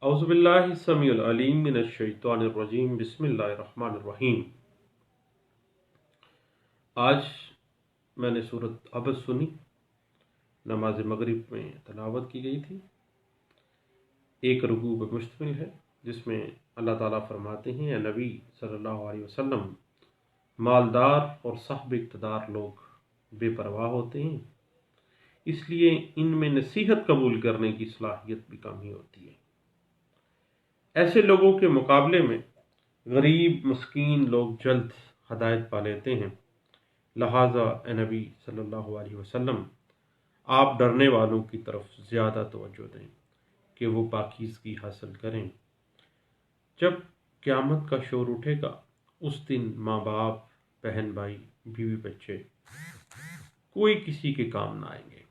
اعوذ باللہ السمیع العلیم من الشیطان الرجیم بسم اللہ الرحمن الرحیم۔ آج میں نے سورۃ عبس سنی، نماز مغرب میں تلاوت کی گئی تھی۔ ایک رکوع پر مشتمل ہے جس میں اللہ تعالیٰ فرماتے ہیں، اے نبی صلی اللہ علیہ وسلم، مالدار اور صاحب اقتدار لوگ بے پرواہ ہوتے ہیں، اس لیے ان میں نصیحت قبول کرنے کی صلاحیت بھی کم ہی ہوتی ہے۔ ایسے لوگوں کے مقابلے میں غریب مسکین لوگ جلد ہدایت پا لیتے ہیں، لہٰذا اے نبی صلی اللہ علیہ وسلم، آپ ڈرنے والوں کی طرف زیادہ توجہ دیں کہ وہ پاکیزگی حاصل کریں۔ جب قیامت کا شور اٹھے گا، اس دن ماں باپ، بہن بھائی، بیوی بچے کوئی کسی کے کام نہ آئیں گے۔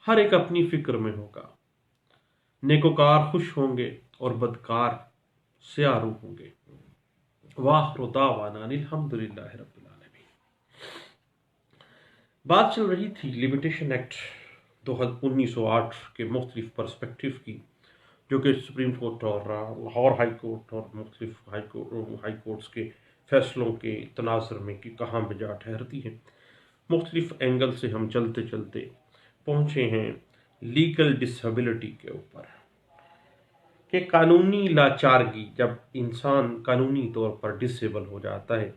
ہر ایک اپنی فکر میں ہوگا۔ نیکوکار خوش ہوں گے اور بدکار سیاہ روح ہوں گے۔ وآخر دعوانا الحمدللہ رب العالمین۔ بات چل رہی تھی لمیٹیشن ایکٹ 1908 کے مختلف پرسپیکٹیو کی، جو کہ سپریم کورٹ اور لاہور ہائی کورٹ اور مختلف ہائی کورٹس کے فیصلوں کے تناظر میں کہ کہاں پہ جا ٹھہرتی ہے۔ مختلف اینگل سے ہم چلتے چلتے پہنچے ہیں لیگل ڈسیبلٹی کے اوپر، کہ قانونی لاچارگی، جب انسان قانونی طور پر ڈسیبل ہو جاتا ہے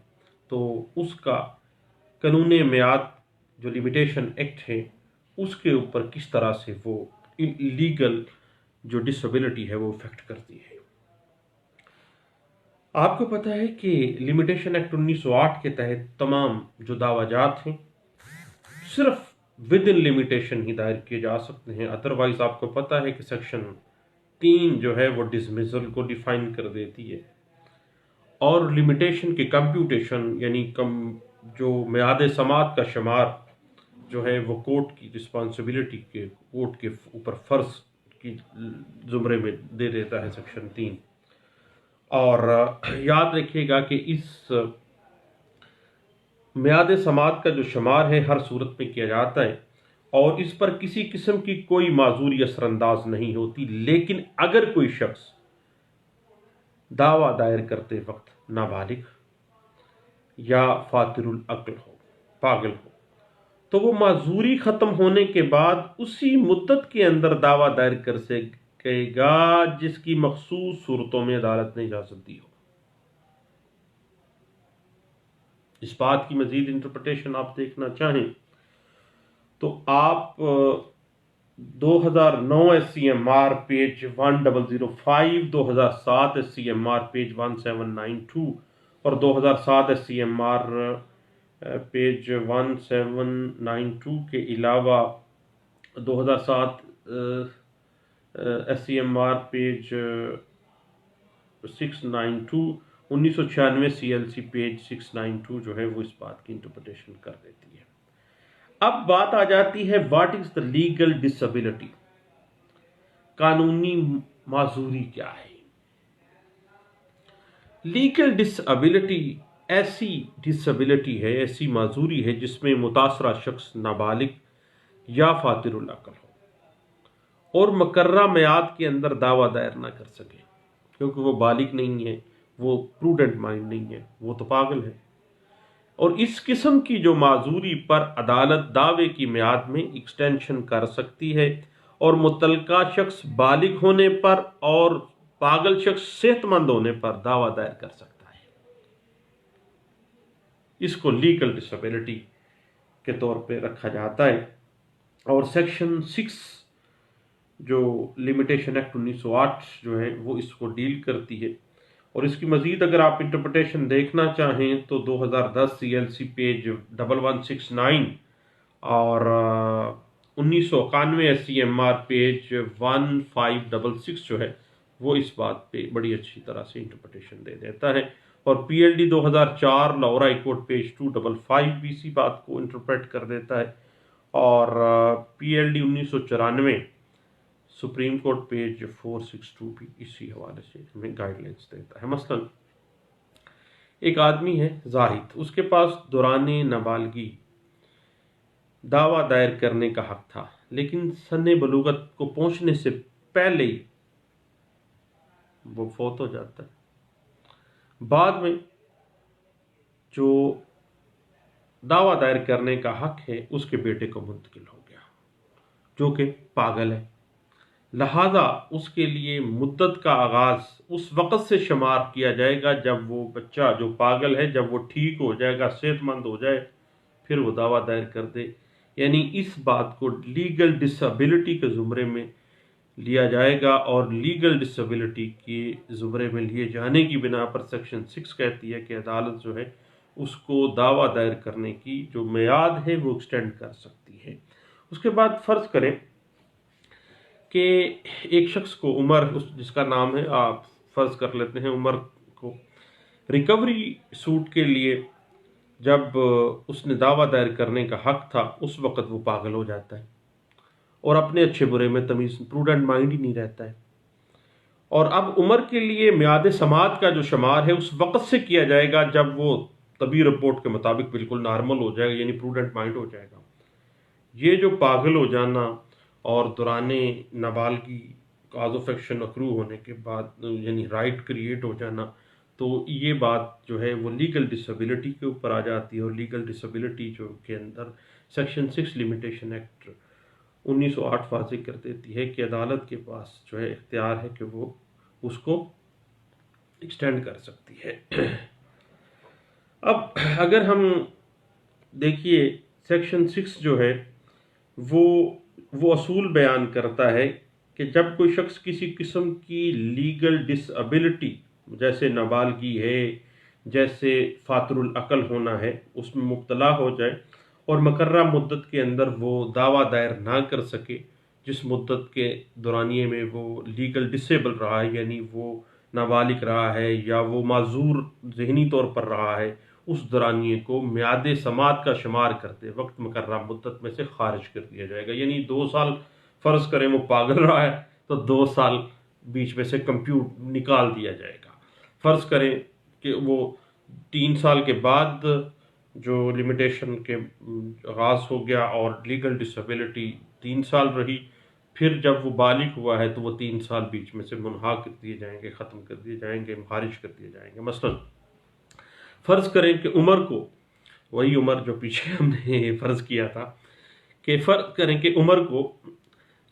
تو اس کا قانون میعاد جو لمیٹیشن ایکٹ ہے اس کے اوپر کس طرح سے وہ لیگل جو ڈسیبلٹی ہے وہ افیکٹ کرتی ہے۔ آپ کو پتہ ہے کہ لمیٹیشن ایکٹ 1908 کے تحت تمام جو دعویٰ جات ہیں صرف ود ان لمیٹیشن ہی دائر کیے جا سکتے ہیں۔ ادروائز آپ کو پتہ ہے کہ سیکشن 3 جو ہے وہ ڈسمزل کو ڈیفائن کر دیتی ہے، اور لمیٹیشن کے کمپیوٹیشن یعنی جو میعاد سماعت کا شمار جو ہے وہ کورٹ کی رسپانسبلٹی کے، کورٹ کے اوپر فرض کی زمرے میں دے دیتا ہے سیکشن 3۔ اور یاد رکھیے گا کہ اس میعاد سماعت کا جو شمار ہے ہر صورت میں کیا جاتا ہے اور اس پر کسی قسم کی کوئی معذوری اثر انداز نہیں ہوتی، لیکن اگر کوئی شخص دعویٰ دائر کرتے وقت نابالغ یا فاتر العقل ہو، پاگل ہو، تو وہ معذوری ختم ہونے کے بعد اسی مدت کے اندر دعویٰ دائر کر سکے گا جس کی مخصوص صورتوں میں عدالت نے اجازت دی ہو۔ اس بات کی مزید انٹرپریٹیشن آپ دیکھنا چاہیں تو آپ 2009 SCMR پیج 1005، 2007 SCMR پیج 1792 اور 2007 SCMR پیج 1792 کے علاوہ 2007 SCMR پیج 692، 1996 CLC پیج 692 جو ہے وہ اس بات کی انٹرپریٹیشن کر دیتی ہے۔ اب بات آ جاتی ہے what is the legal disability, قانونی معذوری کیا ہے؟ لیگل ڈسیبلٹی ایسی ڈسیبلٹی ہے، ایسی معذوری ہے جس میں متاثرہ شخص نابالغ یا فاتر العقل ہو اور مقررہ میعاد کے اندر دعویٰ دائر نہ کر سکے، کیونکہ وہ بالغ نہیں ہے، وہ پروڈنٹ مائنڈ نہیں ہے، وہ تو پاگل ہے۔ اور اس قسم کی جو معذوری پر عدالت دعوے کی میعاد میں ایکسٹینشن کر سکتی ہے، اور متعلقہ شخص بالغ ہونے پر اور پاگل شخص صحت مند ہونے پر دعویٰ دائر کر سکتا ہے۔ اس کو لیگل ڈسیبلٹی کے طور پہ رکھا جاتا ہے، اور سیکشن 6 جو لمیٹیشن ایکٹ 1908 جو ہے وہ اس کو ڈیل کرتی ہے۔ اور اس کی مزید اگر آپ انٹرپریٹیشن دیکھنا چاہیں تو 2010 CLC پیج 1169 اور 1991 SCMR پیج 1566 جو ہے وہ اس بات پہ بڑی اچھی طرح سے انٹرپریٹیشن دے دیتا ہے، اور PLD 2004 Lahore high court page 255 بھی اسی بات کو انٹرپریٹ کر دیتا ہے، اور PLD 1994 سپریم کورٹ پیج 462 بھی اسی حوالے سے ہمیں گائیڈ لائنس دیتا ہے۔ مثلا ایک آدمی ہے زاہد، اس کے پاس دوران نابالغی دعویٰ دائر کرنے کا حق تھا، لیکن سن بلوغت کو پہنچنے سے پہلے ہی وہ فوت ہو جاتا ہے، بعد میں جو دعویٰ دائر کرنے کا حق ہے اس کے بیٹے کو منتقل ہو گیا، جو کہ پاگل ہے، لہذا اس کے لیے مدت کا آغاز اس وقت سے شمار کیا جائے گا جب وہ بچہ جو پاگل ہے جب وہ ٹھیک ہو جائے گا، صحت مند ہو جائے، پھر وہ دعویٰ دائر کر دے۔ یعنی اس بات کو لیگل ڈسیبلٹی کے زمرے میں لیا جائے گا، اور لیگل ڈسیبلٹی کے زمرے میں لیے جانے کی بنا پر سیکشن 6 کہتی ہے کہ عدالت جو ہے اس کو دعویٰ دائر کرنے کی جو میعاد ہے وہ ایکسٹینڈ کر سکتی ہے۔ اس کے بعد فرض کریں کہ ایک شخص کو عمر، جس کا نام ہے، آپ فرض کر لیتے ہیں عمر کو، ریکوری سوٹ کے لیے جب اس نے دعویٰ دائر کرنے کا حق تھا اس وقت وہ پاگل ہو جاتا ہے اور اپنے اچھے برے میں تمیز، پروڈنٹ مائنڈ ہی نہیں رہتا ہے، اور اب عمر کے لیے میعاد سماعت کا جو شمار ہے اس وقت سے کیا جائے گا جب وہ طبی رپورٹ کے مطابق بالکل نارمل ہو جائے گا، یعنی پروڈنٹ مائنڈ ہو جائے گا۔ یہ جو پاگل ہو جانا اور دوران نابالغی کاز آف ایکشن اکرو ہونے کے بعد یعنی رائٹ کریٹ ہو جانا، تو یہ بات جو ہے وہ لیگل ڈسیبلٹی کے اوپر آ جاتی ہے، اور لیگل ڈسیبلٹی جو کے اندر سیکشن 6 لمیٹیشن ایکٹ 1908 واضح کر دیتی ہے کہ عدالت کے پاس جو ہے اختیار ہے کہ وہ اس کو ایکسٹینڈ کر سکتی ہے۔ اب اگر ہم دیکھیے سیکشن 6 جو ہے وہ اصول بیان کرتا ہے کہ جب کوئی شخص کسی قسم کی لیگل ڈس ایبلٹی جیسے نابالغی ہے، جیسے فاتر العقل ہونا ہے، اس میں مبتلا ہو جائے اور مقررہ مدت کے اندر وہ دعویٰ دائر نہ کر سکے، جس مدت کے دورانیے میں وہ لیگل ڈسیبل رہا ہے، یعنی وہ نابالغ رہا ہے یا وہ معذور ذہنی طور پر رہا ہے، اس دورانیے کو میعاد سماعت کا شمار کرتے وقت مقررہ مدت میں سے خارج کر دیا جائے گا۔ یعنی 2 سال فرض کریں وہ پاگل رہا ہے تو 2 سال بیچ میں سے کمپیوٹ نکال دیا جائے گا۔ فرض کریں کہ وہ 3 سال کے بعد جو لمیٹیشن کے آغاز ہو گیا اور لیگل ڈسیبلٹی 3 سال رہی، پھر جب وہ بالغ ہوا ہے تو وہ 3 سال بیچ میں سے منہا کر دیے جائیں گے، ختم کر دیے جائیں گے، خارج کر دیے جائیں گے۔ مثلا فرض کریں کہ عمر کو، وہی عمر جو پیچھے ہم نے فرض کیا تھا، کہ فرض کریں کہ عمر کو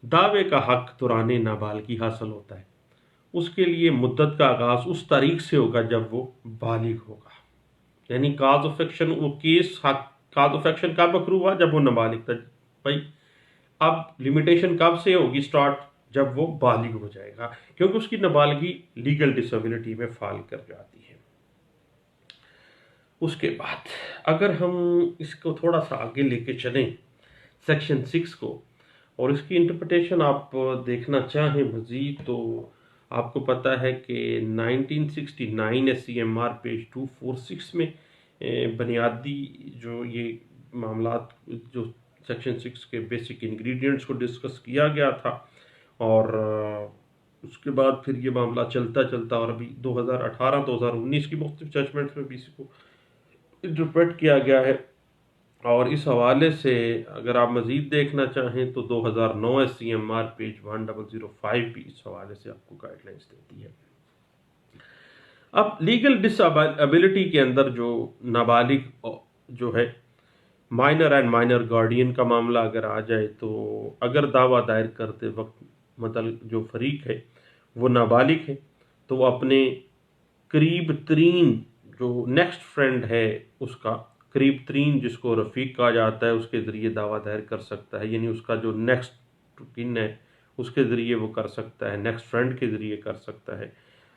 دعوے کا حق دوران نابالغی حاصل ہوتا ہے، اس کے لیے مدت کا آغاز اس تاریخ سے ہوگا جب وہ بالغ ہوگا، یعنی کاز آف ایکشن، وہ کیس کاز آف ایکشن کب اکرو ہوا؟ جب وہ نابالغ تھا۔ بھائی اب لمیٹیشن کب سے ہوگی اسٹارٹ؟ جب وہ بالغ ہو جائے گا، کیونکہ اس کی نابالغی لیگل ڈسیبلٹی میں فال کر جاتی ہے۔ اس کے بعد اگر ہم اس کو تھوڑا سا آگے لے کے چلیں سیکشن 6 کو، اور اس کی انٹرپریٹیشن آپ دیکھنا چاہیں مزید، تو آپ کو پتہ ہے کہ 1969 SCMR پیج 246 میں بنیادی جو یہ معاملات جو سیکشن 6 کے بیسک انگریڈینٹس کو ڈسکس کیا گیا تھا، اور اس کے بعد پھر یہ معاملہ چلتا چلتا اور ابھی 2018-2019 کی مختلف ججمنٹس میں بھی اسی کو انٹرپریٹ کیا گیا ہے، اور اس حوالے سے اگر آپ مزید دیکھنا چاہیں تو 2009 SCMR پیج 1005 بھی اس حوالے سے آپ کو گائیڈ لائنس دیتی ہے۔ اب لیگل ڈس ایبلٹی کے اندر جو نابالغ جو ہے مائنر اینڈ مائنر گارڈین کا معاملہ اگر آ جائے، تو اگر دعویٰ دائر کرتے وقت مطلب جو فریق ہے وہ نابالغ ہے تو وہ اپنے قریب ترین جو نیکسٹ فرینڈ ہے اس کا قریب ترین، جس کو رفیق کہا جاتا ہے، اس کے ذریعے دعویٰ دائر کر سکتا ہے، یعنی اس کا جو نیکسٹ کن ہے اس کے ذریعے وہ کر سکتا ہے، نیکسٹ فرینڈ کے ذریعے کر سکتا ہے،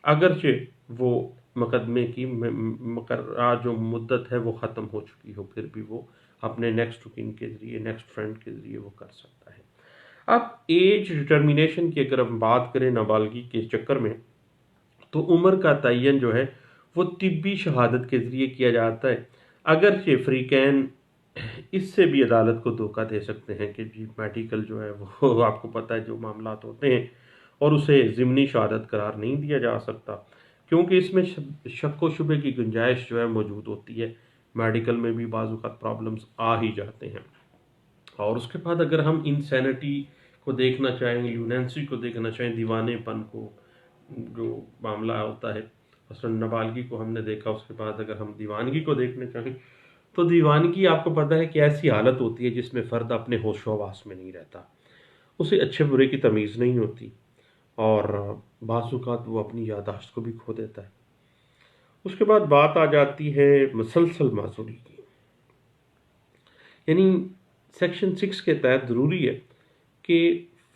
اگرچہ وہ مقدمے کی مقررہ جو مدت ہے وہ ختم ہو چکی ہو، پھر بھی وہ اپنے نیکسٹ کن کے ذریعے، نیکسٹ فرینڈ کے ذریعے وہ کر سکتا ہے۔ اب ایج ڈٹرمینیشن کی اگر ہم بات کریں نابالغی کے چکر میں، تو عمر کا تعین جو ہے وہ طبی شہادت کے ذریعے کیا جاتا ہے، اگرچہ فریقین اس سے بھی عدالت کو دھوکہ دے سکتے ہیں کہ جی میڈیکل جو ہے وہ آپ کو پتہ ہے جو معاملات ہوتے ہیں، اور اسے ضمنی شہادت قرار نہیں دیا جا سکتا، کیونکہ اس میں شک و شبے کی گنجائش جو ہے موجود ہوتی ہے، میڈیکل میں بھی بعض اوقات پرابلمز آ ہی جاتے ہیں۔ اور اس کے بعد اگر ہم انسینٹی کو دیکھنا چاہیں، لیونینسی کو دیکھنا چاہیں، دیوانے پن کو، جو معاملہ ہوتا ہے مثلاً نابالغی کو ہم نے دیکھا، اس کے بعد اگر ہم دیوانگی کو دیکھنا چاہیں تو دیوانگی آپ کو پتہ ہے کہ ایسی حالت ہوتی ہے جس میں فرد اپنے ہوش و حواس میں نہیں رہتا، اسے اچھے برے کی تمیز نہیں ہوتی، اور بعض اوقات وہ اپنی یادداشت کو بھی کھو دیتا ہے۔ اس کے بعد بات آ جاتی ہے مسلسل معذوری کی، یعنی سیکشن 6 کے تحت ضروری ہے کہ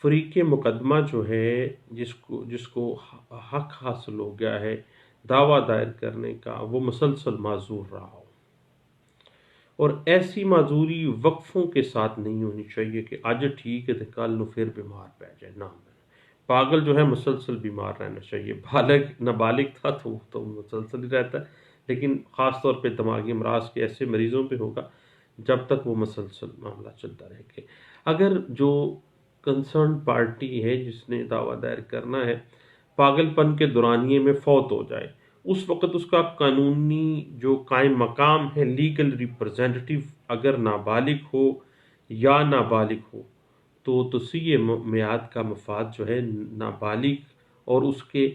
فریق مقدمہ جو ہے جس کو حق حاصل ہو گیا ہے دعویٰ دائر کرنے کا، وہ مسلسل معذور رہا ہو، اور ایسی معذوری وقفوں کے ساتھ نہیں ہونی چاہیے کہ آج ٹھیک ہے کل نو پھر بیمار پہ جائے، نہ، پاگل جو ہے مسلسل بیمار رہنا چاہیے، نابالغ تھا تو وہ تو مسلسل ہی رہتا ہے، لیکن خاص طور پہ دماغی امراض کے ایسے مریضوں پہ ہوگا جب تک وہ مسلسل معاملہ چلتا رہے گا۔ اگر جو کنسرن پارٹی ہے جس نے دعویٰ دائر کرنا ہے پاگل پن کے دورانیے میں فوت ہو جائے، اس وقت اس کا قانونی جو قائم مقام ہے لیگل ریپرزینٹیو اگر نابالغ ہو یا نابالغ ہو تو تصحیح میعاد کا مفاد جو ہے نابالغ اور اس کے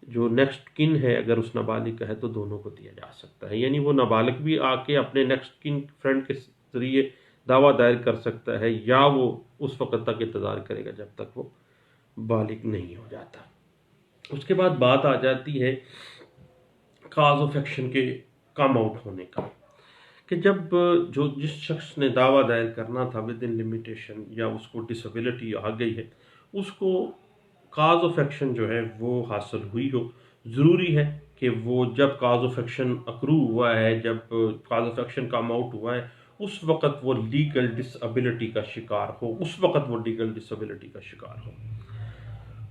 جو نیکسٹ کن ہے اگر اس نابالغ کا ہے تو دونوں کو دیا جا سکتا ہے، یعنی وہ نابالغ بھی آ کے اپنے نیکسٹ کن فرینڈ کے ذریعے دعویٰ دائر کر سکتا ہے، یا وہ اس وقت تک انتظار کرے گا جب تک وہ بالغ نہیں ہو جاتا۔ اس کے بعد بات آ جاتی ہے کاز آف ایکشن کے کم آؤٹ ہونے کا، کہ جب جس شخص نے دعویٰ دائر کرنا تھا ود ان لمیٹیشن یا اس کو ڈسیبلٹی آ گئی ہے، اس کو کاز آف ایکشن جو ہے وہ حاصل ہوئی ہو۔ ضروری ہے کہ وہ جب کاز آف ایکشن اکرو ہوا ہے، جب cause of action come out ہوا ہے، اس وقت وہ لیگل ڈسیبلٹی کا شکار ہو، اس وقت وہ لیگل ڈسیبلٹی کا شکار ہو۔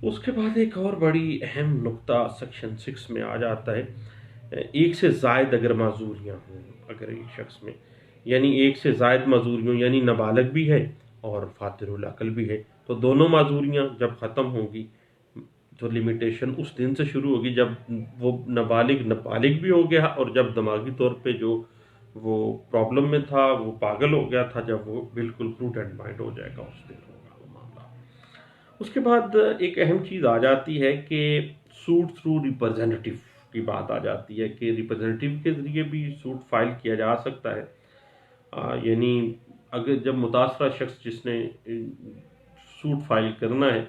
اس کے بعد ایک اور بڑی اہم نقطہ سیکشن 6 میں آ جاتا ہے، ایک سے زائد اگر معذوریاں ہوں، اگر ایک شخص میں یعنی ایک سے زائد معذوریوں یعنی نابالغ بھی ہے اور فاطر العقل بھی ہے، تو دونوں معذوریاں جب ختم ہوں گی تو لمیٹیشن اس دن سے شروع ہوگی جب وہ نابالغ بھی ہو گیا، اور جب دماغی طور پہ جو وہ پرابلم میں تھا، وہ پاگل ہو گیا تھا، جب وہ بالکل پروڈنٹ مائنڈ ہو جائے گا اس دن ہوگا وہ معاملہ۔ اس کے بعد ایک اہم چیز آ جاتی ہے کہ سوٹ تھرو ریپرزینٹیو کی بات آ جاتی ہے کہ ریپرزینٹیو کے ذریعے بھی سوٹ فائل کیا جا سکتا ہے، یعنی اگر جب متاثرہ شخص جس نے سوٹ فائل کرنا ہے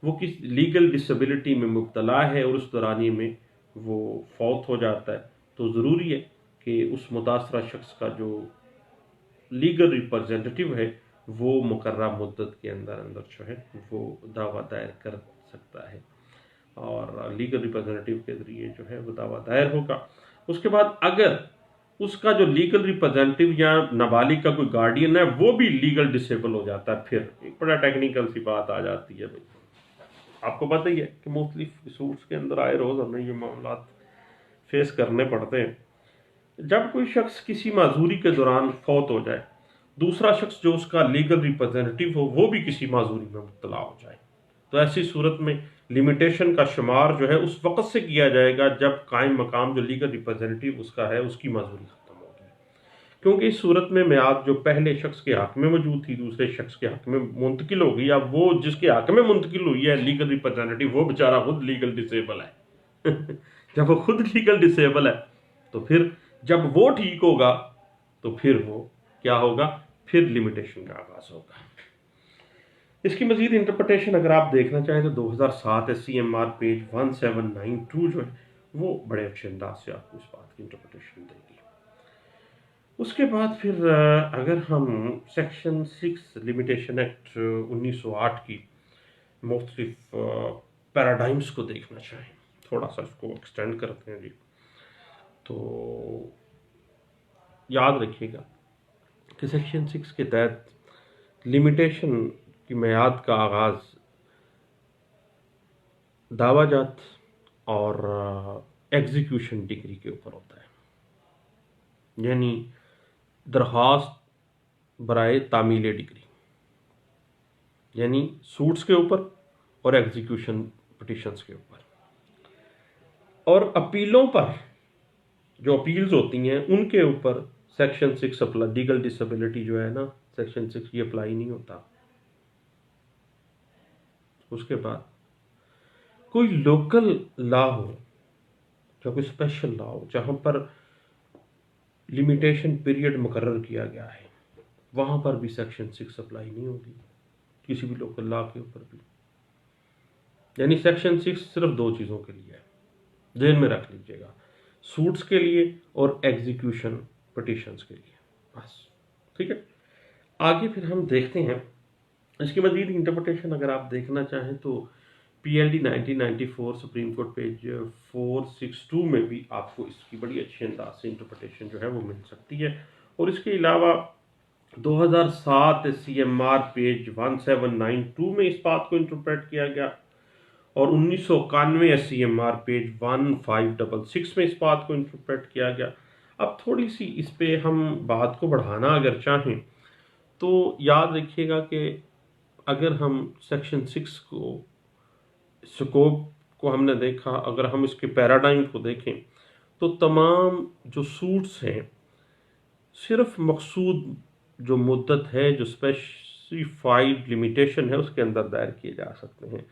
وہ کس لیگل ڈسیبلٹی میں مبتلا ہے اور اس دورانی میں وہ فوت ہو جاتا ہے، تو ضروری ہے کہ اس متاثرہ شخص کا جو لیگل ریپرزینٹیو ہے وہ مقررہ مدت کے اندر جو ہے وہ دعویٰ دائر کر سکتا ہے، اور لیگل ریپرزینٹیو کے ذریعے جو ہے وہ دعویٰ دائر ہوگا۔ اس کے بعد اگر اس کا جو لیگل ریپرزینٹیو یا نابالغ کا کوئی گارڈین ہے وہ بھی لیگل ڈسیبل ہو جاتا ہے، پھر ایک بڑا ٹیکنیکل سی بات آ جاتی ہے۔ بھائی آپ کو پتہ ہی ہے کہ مختلف سوٹس کے اندر آئے روز ہمیں یہ معاملات فیس کرنے پڑتے ہیں۔ جب کوئی شخص کسی معذوری کے دوران فوت ہو جائے، دوسرا شخص جو اس کا لیگل ریپرزینٹیو ہو وہ بھی کسی معذوری میں مبتلا ہو جائے، تو ایسی صورت میں لمیٹیشن کا شمار جو ہے اس وقت سے کیا جائے گا جب قائم مقام جو لیگل ریپرزینٹیو اس کا ہے اس کی معذوری ختم ہوگی، کیونکہ اس صورت میں میعاد جو پہلے شخص کے حق میں موجود تھی دوسرے شخص کے حق میں منتقل ہو گئی۔ اب وہ جس کے حق میں منتقل ہوئی ہے لیگل ریپرزینٹیو، وہ بیچارہ خود لیگل ڈسیبل ہے جب وہ خود لیگل ڈسیبل ہے تو پھر جب وہ ٹھیک ہوگا تو پھر وہ کیا ہوگا، پھر لمیٹیشن کا آغاز ہوگا۔ اس کی مزید انٹرپریٹیشن اگر آپ دیکھنا چاہیں تو 2007 SCMR پیج 1792 جو ہے وہ بڑے اچھے انداز سے آپ کو اس بات کی انٹرپریٹیشن دے گی۔ اس کے بعد پھر اگر ہم سیکشن 6 لمیٹیشن ایکٹ 1908 کی مختلف پیراڈائمز کو دیکھنا چاہیں، تھوڑا سا اس کو ایکسٹینڈ کرتے ہیں جی، تو یاد رکھیے گا کہ سیکشن 6 کے تحت لمیٹیشن کی میعاد کا آغاز دعویٰ جات اور ایگزیکیوشن ڈگری کے اوپر ہوتا ہے، یعنی درخواست برائے تعمیل ڈگری، یعنی سوٹس کے اوپر اور ایگزیکیوشن پٹیشنز کے اوپر، اور اپیلوں پر جو اپیلز ہوتی ہیں ان کے اوپر سیکشن 6 اپلائی، لیگل ڈسیبلٹی جو ہے نا سیکشن 6 یہ اپلائی نہیں ہوتا۔ اس کے بعد کوئی لوکل لا ہو یا کوئی اسپیشل لا ہو جہاں پر لمیٹیشن پیریڈ مقرر کیا گیا ہے، وہاں پر بھی سیکشن 6 اپلائی نہیں ہوگی، کسی بھی لوکل لا کے اوپر بھی. یعنی سیکشن 6 صرف دو چیزوں کے لیے ہے، ذہن میں رکھ لیجیے گا، سوٹس کے لیے اور ایگزیکیوشن پٹیشنز کے لیے، بس. ٹھیک ہے، آگے پھر ہم دیکھتے ہیں اس کی مزید انٹرپریٹیشن. اگر آپ دیکھنا چاہیں تو P L D 1994 supreme Court page 462 میں بھی آپ کو اس کی بڑی اچھی انداز سے انٹرپریٹیشن جو ہے وہ مل سکتی ہے. اور اس کے علاوہ 2007 سی ایم آر پیج 1792 میں اس بات کو انٹرپریٹ کیا گیا، اور 1991 سی ایم آر پیج 1566 میں اس بات کو انٹرپریٹ کیا گیا. اب تھوڑی سی اس پہ ہم بات کو بڑھانا اگر چاہیں تو یاد رکھیے گا کہ اگر ہم سیکشن 6 کو سکوپ کو ہم نے دیکھا، اگر ہم اس کے پیراڈائم کو دیکھیں تو تمام جو سوٹس ہیں صرف مقصود جو مدت ہے، جو اسپیسیفائڈ لمیٹیشن ہے، اس کے اندر دائر کیے جا سکتے ہیں،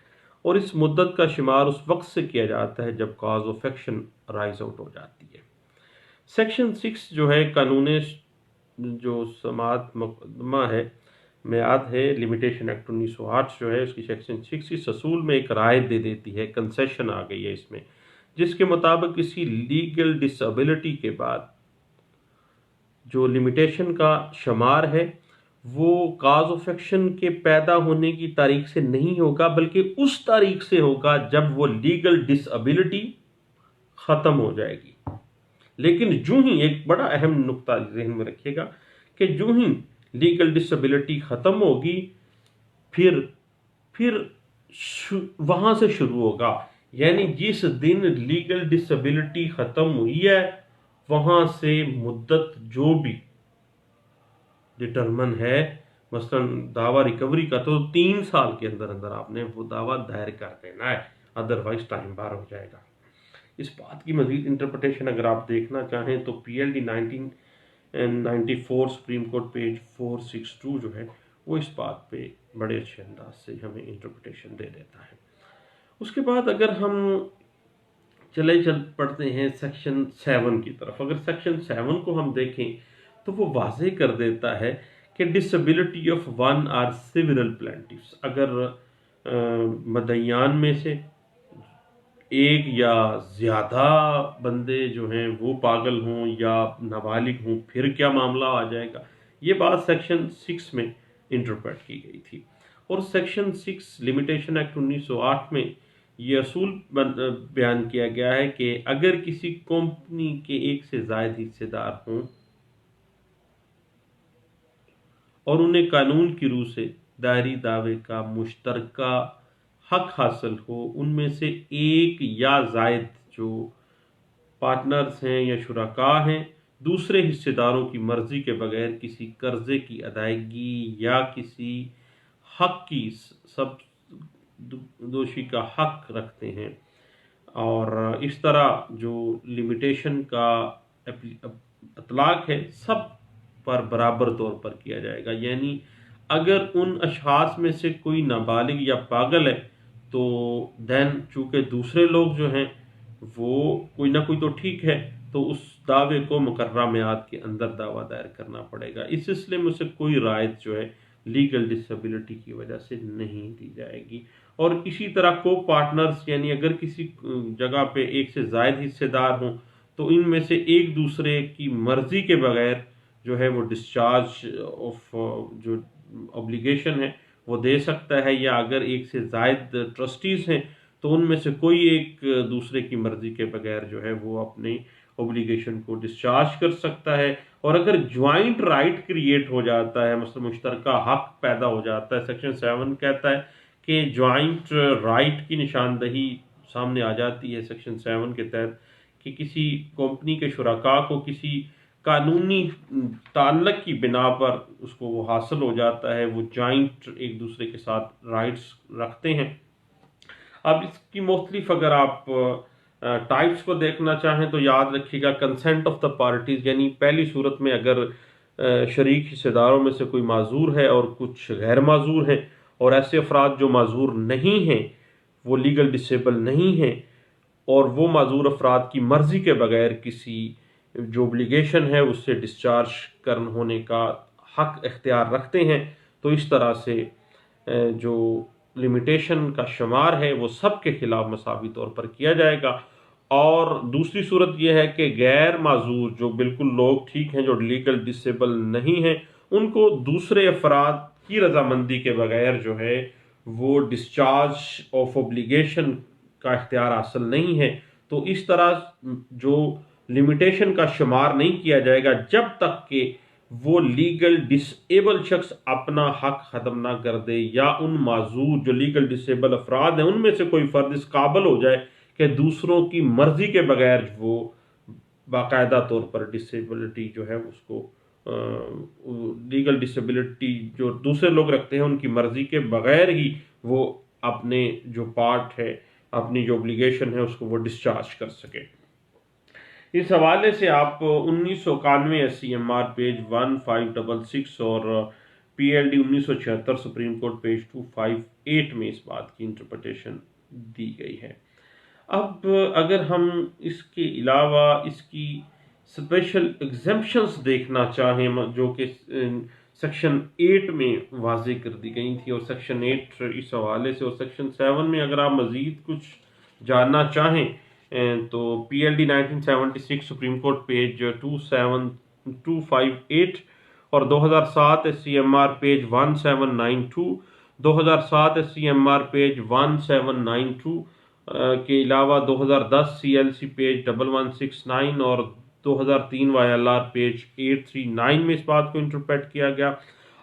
اور اس مدت کا شمار اس وقت سے کیا جاتا ہے جب cause of action rise out ہو جاتی ہے. سیکشن 6 جو ہے قانون جو سماعت مقدمہ ہے، میعاد ہے، لمیٹیشن ایکٹ 1908 جو ہے اس کی سیکشن 6 اس اصول میں ایک رعایت دے دیتی ہے، کنسیشن آ گئی ہے اس میں، جس کے مطابق کسی لیگل ڈس ایبلٹی کے بعد جو لمیٹیشن کا شمار ہے وہ کاز آف ایکشن کے پیدا ہونے کی تاریخ سے نہیں ہوگا، بلکہ اس تاریخ سے ہوگا جب وہ لیگل ڈس ایبلٹی ختم ہو جائے گی. لیکن جو ہی ایک بڑا اہم نقطہ ذہن میں رکھیے گا کہ جو ہی لیگل ڈسیبلٹی ختم ہوگی پھر وہاں سے شروع ہوگا، یعنی جس دن لیگل ڈسیبلٹی ختم ہوئی ہے وہاں سے مدت جو بھی ڈٹرمن ہے، مثلا دعویٰ ریکوری کا تو 3 سال کے اندر اندر آپ نے وہ دعویٰ دائر کر دینا ہے، ادروائز ٹائم بار ہو جائے گا. اس بات کی مزید انٹرپریٹیشن اگر آپ دیکھنا چاہیں تو P L D 1994 supreme Court page 462 جو ہے وہ اس بات پہ بڑے اچھے انداز سے ہمیں انٹرپریٹیشن دے دیتا ہے. اس کے بعد اگر ہم چل پڑتے ہیں سیکشن 7 کی طرف. اگر سیکشن 7 کو ہم دیکھیں تو وہ واضح کر دیتا ہے کہ disability of one or several plaintiffs, اگر مدعیان میں سے ایک یا زیادہ بندے جو ہیں وہ پاگل ہوں یا نابالغ ہوں پھر کیا معاملہ آ جائے گا. یہ بات سیکشن 6 میں انٹرپریٹ کی گئی تھی. اور سیکشن 6 لمیٹیشن ایکٹ 1908 میں یہ اصول بیان کیا گیا ہے کہ اگر کسی کمپنی کے ایک سے زائد حصے دار ہوں اور انہیں قانون کی روح سے دائری دعوے کا مشترکہ حق حاصل ہو، ان میں سے ایک یا زائد جو پارٹنرز ہیں یا شرکاء ہیں دوسرے حصے داروں کی مرضی کے بغیر کسی قرضے کی ادائیگی یا کسی حق کی سب دوشی کا حق رکھتے ہیں، اور اس طرح جو لمیٹیشن کا اطلاق ہے سب پر برابر طور پر کیا جائے گا. یعنی اگر ان اشخاص میں سے کوئی نابالغ یا پاگل ہے تو دین چونکہ دوسرے لوگ جو ہیں وہ کوئی نہ کوئی تو ٹھیک ہے، تو اس دعوے کو مقررہ میعاد کے اندر دعویٰ دائر کرنا پڑے گا. اس سلسلے میں اسے کوئی رعایت جو ہے لیگل ڈسیبلٹی کی وجہ سے نہیں دی جائے گی. اور اسی طرح کو پارٹنرز، یعنی اگر کسی جگہ پہ ایک سے زائد حصے دار ہوں تو ان میں سے ایک دوسرے کی مرضی کے بغیر جو ہے وہ ڈسچارج آف جو اوبلیگیشن ہے وہ دے سکتا ہے، یا اگر ایک سے زائد ٹرسٹیز ہیں تو ان میں سے کوئی ایک دوسرے کی مرضی کے بغیر جو ہے وہ اپنی اوبلیگیشن کو ڈسچارج کر سکتا ہے. اور اگر جوائنٹ رائٹ کریٹ ہو جاتا ہے، مثلا مشترکہ حق پیدا ہو جاتا ہے، سیکشن 7 کہتا ہے کہ جوائنٹ رائٹ کی نشاندہی سامنے آ جاتی ہے سیکشن 7 کے تحت کہ کسی کمپنی کے شرکاء کو کسی قانونی تعلق کی بنا پر اس کو وہ حاصل ہو جاتا ہے، وہ جوائنٹ ایک دوسرے کے ساتھ رائٹس رکھتے ہیں. اب اس کی مختلف اگر آپ ٹائپس کو دیکھنا چاہیں تو یاد رکھیے گا کنسنٹ آف دا پارٹیز، یعنی پہلی صورت میں اگر شریک حصے داروں میں سے کوئی معذور ہے اور کچھ غیر معذور ہیں اور ایسے افراد جو معذور نہیں ہیں، وہ لیگل ڈسیبل نہیں ہیں، اور وہ معذور افراد کی مرضی کے بغیر کسی جو obligation ہے اس سے ڈسچارج ہونے کا حق اختیار رکھتے ہیں، تو اس طرح سے جو لمیٹیشن کا شمار ہے وہ سب کے خلاف مساوی طور پر کیا جائے گا۔ اور دوسری صورت یہ ہے کہ غیر معذور جو بالکل لوگ ٹھیک ہیں، جو لیگل ڈسیبل نہیں ہیں، ان کو دوسرے افراد کی رضامندی کے بغیر جو ہے وہ ڈسچارج آف اوبلیگیشن کا اختیار حاصل نہیں ہے۔ تو اس طرح جو لمیٹیشن کا شمار نہیں کیا جائے گا جب تک کہ وہ لیگل ڈس ایبل شخص اپنا حق ختم نہ کر دے، یا ان معذور جو لیگل ڈس ایبل افراد ہیں ان میں سے کوئی فرد اس قابل ہو جائے کہ دوسروں کی مرضی کے بغیر وہ باقاعدہ طور پر ڈسیبلٹی جو ہے اس کو لیگل ڈسیبلٹی جو دوسرے لوگ رکھتے ہیں ان کی مرضی کے بغیر ہی وہ اپنے جو پارٹ ہے، اپنی جو اوبلیگیشن ہے اس کو وہ ڈسچارج کر سکے۔ اس حوالے سے آپ 1991 SCMR پیج 1566 اور PLD 1976 سپریم کورٹ پیج 258 میں اس بات کی انٹرپریٹیشن دی گئی ہے۔ اب اگر ہم اس کے علاوہ اس کی اسپیشل ایگزمپشنز دیکھنا چاہیں جو کہ سیکشن 8 میں واضح کر دی گئی تھی، اور سیکشن 8 اس حوالے سے، اور سیکشن 7 میں اگر آپ مزید کچھ جاننا چاہیں تو PLD 1976 سپریم کورٹ پیج 258 اور 2007 SCMR پیج 1792، 2007 SCMR پیج 1792 کے علاوہ 2010 CLC پیج 1169 اور 2003 YLR پیج 839 میں اس بات کو انٹرپریٹ کیا گیا۔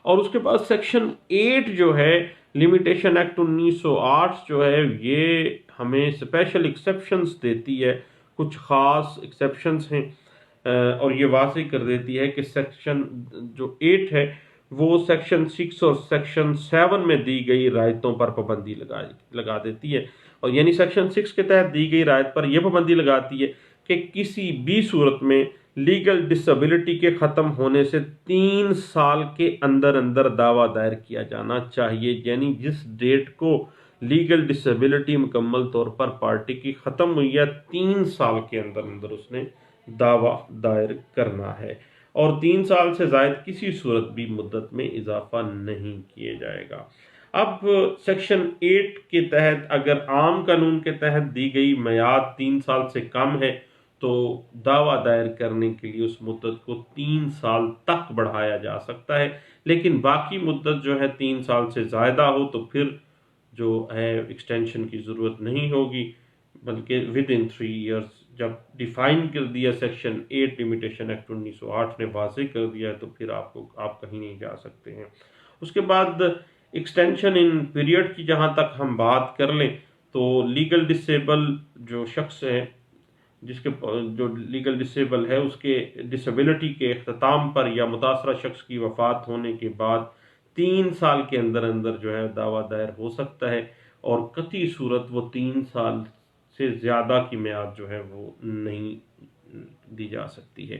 اور اس کے بعد سیکشن 8 جو ہے لمیٹیشن ایکٹ 1908 جو ہے یہ ہمیں اسپیشل ایکسیپشنز دیتی ہے، کچھ خاص ایکسیپشنز ہیں، اور یہ واضح کر دیتی ہے کہ سیکشن جو 8 ہے وہ سیکشن 6 اور سیکشن 7 میں دی گئی رعایتوں پر پابندی لگا دیتی ہے، اور یعنی سیکشن 6 کے تحت دی گئی رعایت پر یہ پابندی لگاتی ہے کہ کسی بھی صورت میں لیگل ڈسیبلٹی کے ختم ہونے سے 3 سال کے اندر اندر دعویٰ دائر کیا جانا چاہیے، یعنی جس ڈیٹ کو لیگل ڈسیبلٹی مکمل طور پر پارٹی کی ختم ہوئی ہے 3 سال کے اندر اندر اس نے دعویٰ دائر کرنا ہے، اور 3 سال سے زائد کسی صورت بھی مدت میں اضافہ نہیں کیے جائے گا۔ اب سیکشن 8 کے تحت اگر عام قانون کے تحت دی گئی میعاد 3 سال سے کم ہے تو دعویٰ دائر کرنے کے لیے اس مدت کو 3 سال تک بڑھایا جا سکتا ہے، لیکن باقی مدت جو ہے 3 سال سے زائدہ ہو تو پھر جو ہے ایکسٹینشن کی ضرورت نہیں ہوگی، بلکہ ود ان 3 ایئرز جب ڈیفائن کر دیا سیکشن 8 لمیٹیشن ایکٹ 1908 نے واضح کر دیا ہے تو پھر آپ کہیں نہیں جا سکتے ہیں۔ اس کے بعد ایکسٹینشن ان پیریڈ کی جہاں تک ہم بات کر لیں تو لیگل ڈسیبل جو شخص ہے، جس کے جو لیگل ڈسیبل ہے اس کے ڈسیبلٹی کے اختتام پر یا متاثرہ شخص کی وفات ہونے کے بعد 3 سال کے اندر اندر جو ہے دعویٰ دائر ہو سکتا ہے، اور قطعی صورت وہ 3 سال سے زیادہ کی میعاد جو ہے وہ نہیں دی جا سکتی ہے۔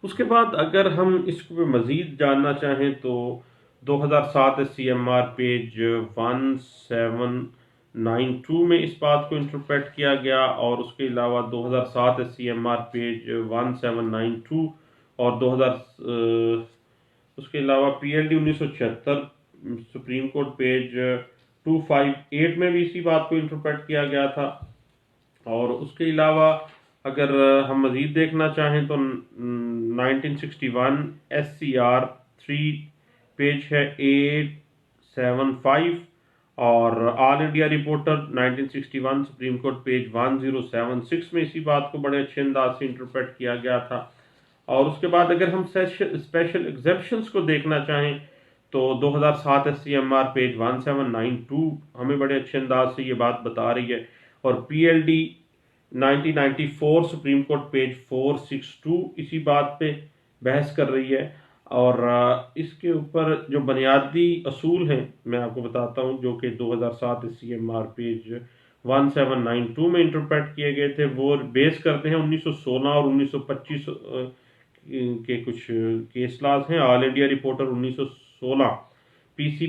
اس کے بعد اگر ہم اس کو مزید جاننا چاہیں تو 2007 SCMR پیج 1792 میں اس بات کو انٹرپریٹ کیا گیا، اور اس کے علاوہ 2007 SCMR پیج 1792 اور اس کے علاوہ PLD 1976 سپریم کورٹ پیج 258 میں بھی اسی بات کو انٹرپریٹ کیا گیا تھا۔ اور اس کے علاوہ اگر ہم مزید دیکھنا چاہیں تو 1961 SCR 3 پیج ہے 875 اور All India Reporter 1961 Supreme Court page 1076 میں اسی بات کو بڑے اچھے انداز سے انٹرپریٹ کیا گیا تھا۔ اور اس کے بعد اگر ہم اسپیشل ایگزیپشنز کو دیکھنا چاہیں تو 2007 SCMR پیج 1792 ہمیں بڑے اچھے انداز سے یہ بات بتا رہی ہے، اور PLD 1994 سپریم کورٹ پیج 462 اسی بات پہ بحث کر رہی ہے۔ اور اس کے اوپر جو بنیادی اصول ہیں میں آپ کو بتاتا ہوں جو کہ 2007 SCMR پیج 1792 میں انٹرپریٹ کیے گئے تھے، وہ بیس کرتے ہیں 1916 اور 1925 کے کچھ کیس لاز ہیں۔ آل India reporter 1916 PC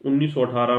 1918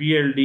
PLD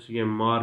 CMR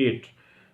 8